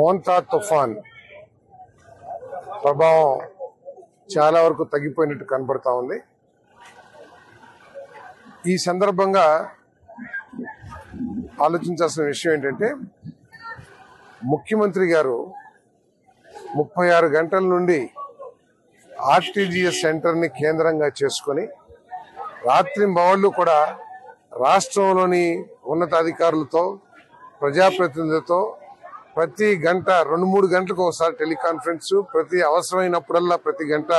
మోంతా తుఫాన్ ప్రభావం చాలా వరకు తగ్గిపోయినట్టు కనబడతా ఉంది. ఈ సందర్భంగా ఆలోచించాల్సిన విషయం ఏంటంటే, ముఖ్యమంత్రి గారు 36 గంటల నుండి ఆర్టీజీఎస్ సెంటర్ని కేంద్రంగా చేసుకొని రాత్రింబవళ్లు కూడా రాష్ట్రంలోని ఉన్నతాధికారులతో ప్రజాప్రతినిధులతో ప్రతి గంట 2-3 గంటలకు ఒకసారి టెలికాన్ఫరెన్స్, ప్రతి అవసరమైనప్పుడల్లా ప్రతి గంట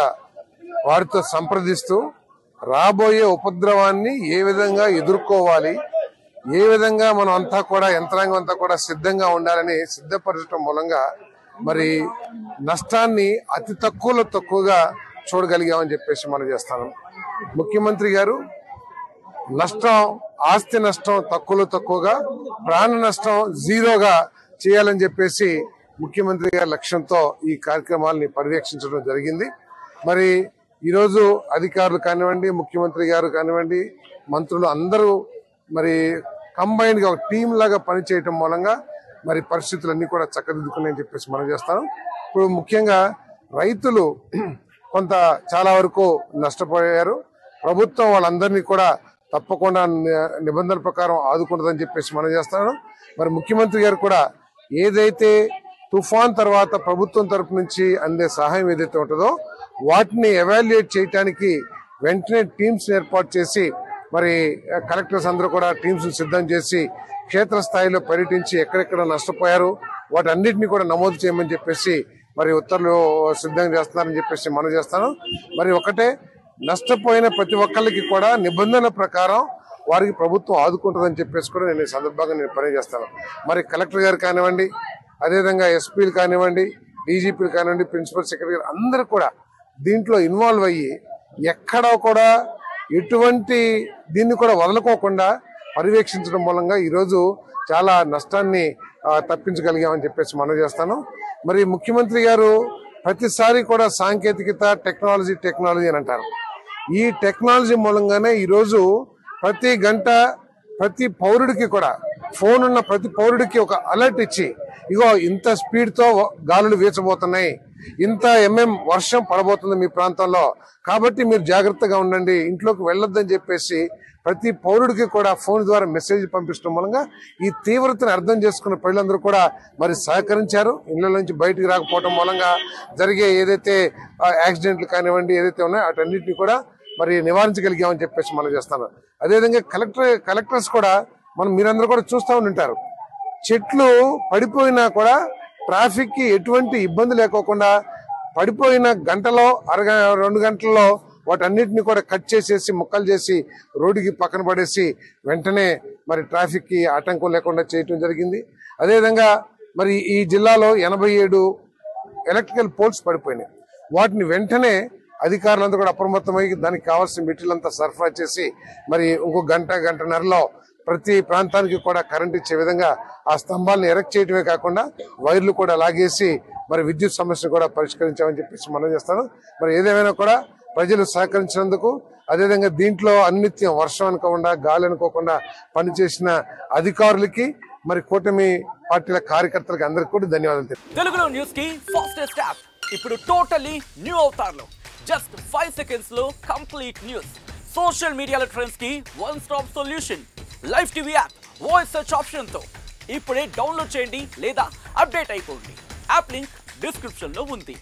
వారితో సంప్రదిస్తూ రాబోయే ఉపద్రవాన్ని ఏ విధంగా ఎదుర్కోవాలి, ఏ విధంగా మనం అంతా కూడా యంత్రాంగం అంతా కూడా సిద్ధంగా ఉండాలని సిద్ధపరచడం మూలంగా మరి నష్టాన్ని అతి తక్కువగా చూడగలిగామని చెప్పేసి మనం చేస్తాను. ముఖ్యమంత్రి గారు నష్టం, ఆస్తి నష్టం తక్కువగా, ప్రాణ నష్టం జీరోగా చేయాలని చెప్పేసి ముఖ్యమంత్రి గారి లక్ష్యంతో ఈ కార్యక్రమాలని పర్యవేక్షించడం జరిగింది. మరి ఈరోజు అధికారులు కానివ్వండి, ముఖ్యమంత్రి గారు కానివ్వండి, మంత్రులు అందరూ మరి కంబైన్డ్ గా ఒక టీం లాగా పనిచేయటం మూలంగా మరి పరిస్థితులన్నీ కూడా చక్కదిద్దుకున్నాయని చెప్పేసి మనం చేస్తాం. ఇప్పుడు ముఖ్యంగా రైతులు కొంత చాలా వరకు నష్టపోయారు. ప్రభుత్వం వాళ్ళందరినీ కూడా తప్పకుండా నిబంధనల ప్రకారం ఆదుకుంటుందని చెప్పేసి మనం చేస్తాను. మరి ముఖ్యమంత్రి గారు కూడా ఏదైతే తుఫాన్ తర్వాత ప్రభుత్వం తరపు నుంచి అందే సహాయం ఏదైతే ఉంటుందో వాటిని ఎవాల్యుయేట్ చేయడానికి వెంటనే టీమ్స్ ఏర్పాటు చేసి మరి కలెక్టర్స్ అందరూ కూడా టీమ్స్ సిద్ధం చేసి క్షేత్రస్థాయిలో పర్యటించి ఎక్కడెక్కడ నష్టపోయారు వాటన్నిటిని కూడా నమోదు చేయమని చెప్పేసి మరి ఉత్తర్వులు సిద్ధం చేస్తున్నారని చెప్పేసి మనం చేస్తాను. మరి ఒకటే, నష్టపోయిన ప్రతి ఒక్కరికి కూడా నిబంధనల ప్రకారం వారికి ప్రభుత్వం ఆదుకుంటుందని చెప్పేసి కూడా నేను ఈ సందర్భంగా పనిచేస్తాను. మరి కలెక్టర్ గారు కానివ్వండి, అదేవిధంగా ఎస్పీలు కానివ్వండి, డీజీపీలు కానివ్వండి, ప్రిన్సిపల్ సెక్రటరీ గారు అందరూ కూడా దీంట్లో ఇన్వాల్వ్ అయ్యి ఎక్కడా కూడా ఎటువంటి దీన్ని కూడా వదలుకోకుండా పర్యవేక్షించడం మూలంగా ఈరోజు చాలా నష్టాన్ని తప్పించగలిగామని చెప్పేసి మనం చేస్తాను. మరి ముఖ్యమంత్రి గారు ప్రతిసారి కూడా సాంకేతికత, టెక్నాలజీ అని అంటారు. ఈ టెక్నాలజీ మూలంగానే ఈరోజు ప్రతి గంట ప్రతి పౌరుడికి కూడా ఫోన్ ఉన్న ప్రతి పౌరుడికి ఒక అలర్ట్ ఇచ్చి, ఇగో ఇంత స్పీడ్తో గాలులు వీచబోతున్నాయి, ఇంత వర్షం పడబోతుంది మీ ప్రాంతంలో, కాబట్టి మీరు జాగ్రత్తగా ఉండండి, ఇంట్లోకి వెళ్ళొద్దని చెప్పేసి ప్రతి పౌరుడికి కూడా ఫోన్ ద్వారా మెసేజ్ పంపించడం మూలంగా ఈ తీవ్రతను అర్థం చేసుకున్న ప్రజలందరూ కూడా మరి సహకరించారు. ఇళ్ల నుంచి బయటికి రాకపోవడం మూలంగా జరిగే ఏదైతే యాక్సిడెంట్లు కానివ్వండి ఏదైతే ఉన్నాయో అటన్నిటిని కూడా మరి నివారించగలిగామని చెప్పేసి మనం చేస్తాను. అదేవిధంగా కలెక్టర్స్ కూడా మీరందరూ కూడా చూస్తూ ఉంటారు, చెట్లు పడిపోయినా కూడా ట్రాఫిక్ కి ఎటువంటి ఇబ్బంది లేకోకుండా పడిపోయిన గంటలో 2 గంటల్లో వాటన్నిటిని కూడా కట్ చేసేసి ముక్కలు చేసి రోడ్డుకి పక్కన పడేసి వెంటనే మరి ట్రాఫిక్ కి ఆటంకం లేకుండా చేయటం జరిగింది. అదేవిధంగా మరి ఈ జిల్లాలో 87 ఎలక్ట్రికల్ పోల్స్ పడిపోయినాయి. వాటిని వెంటనే అధికారులంతా కూడా అప్రమత్తమై దానికి కావాల్సిన మెటీరియల్ అంతా సరఫరా చేసి మరి ఇంకో గంటన్నరలో ప్రతి ప్రాంతానికి కూడా కరెంట్ ఇచ్చే విధంగా ఆ స్తంభాలను ఎరెక్ట్ చేయడమే కాకుండా వైర్లు కూడా లాగేసి మరి విద్యుత్ సమస్యను కూడా పరిష్కరించామని చెప్పేసి మనం చేస్తాను. మరి ఏదేమైనా కూడా ప్రజలు సహకరించినందుకు, అదేవిధంగా దీంట్లో అన్నిత్యం వర్షం అనుకోకుండా గాలి అనుకోకుండా పనిచేసిన అధికారులకి మరి కూటమి పార్టీల కార్యకర్తలకు అందరికీ కూడా ధన్యవాదాలు. తెలుగులో న్యూస్ కి ఫాస్టెస్ట్ యాప్ ఇప్పుడు టోటల్లీ న్యూ అవతార్లో జస్ట్ 5 seconds లో కంప్లీట్ న్యూస్, సోషల్ మీడియాలో ట్రెండ్స్ కి one stop solution, live TV app, voice search option తో ఇప్పుడే డౌన్లోడ్ చేయండి లేదా అప్డేట్ అయిపోండి. యాప్ లింక్ డిస్క్రిప్షన్ లో ఉంది.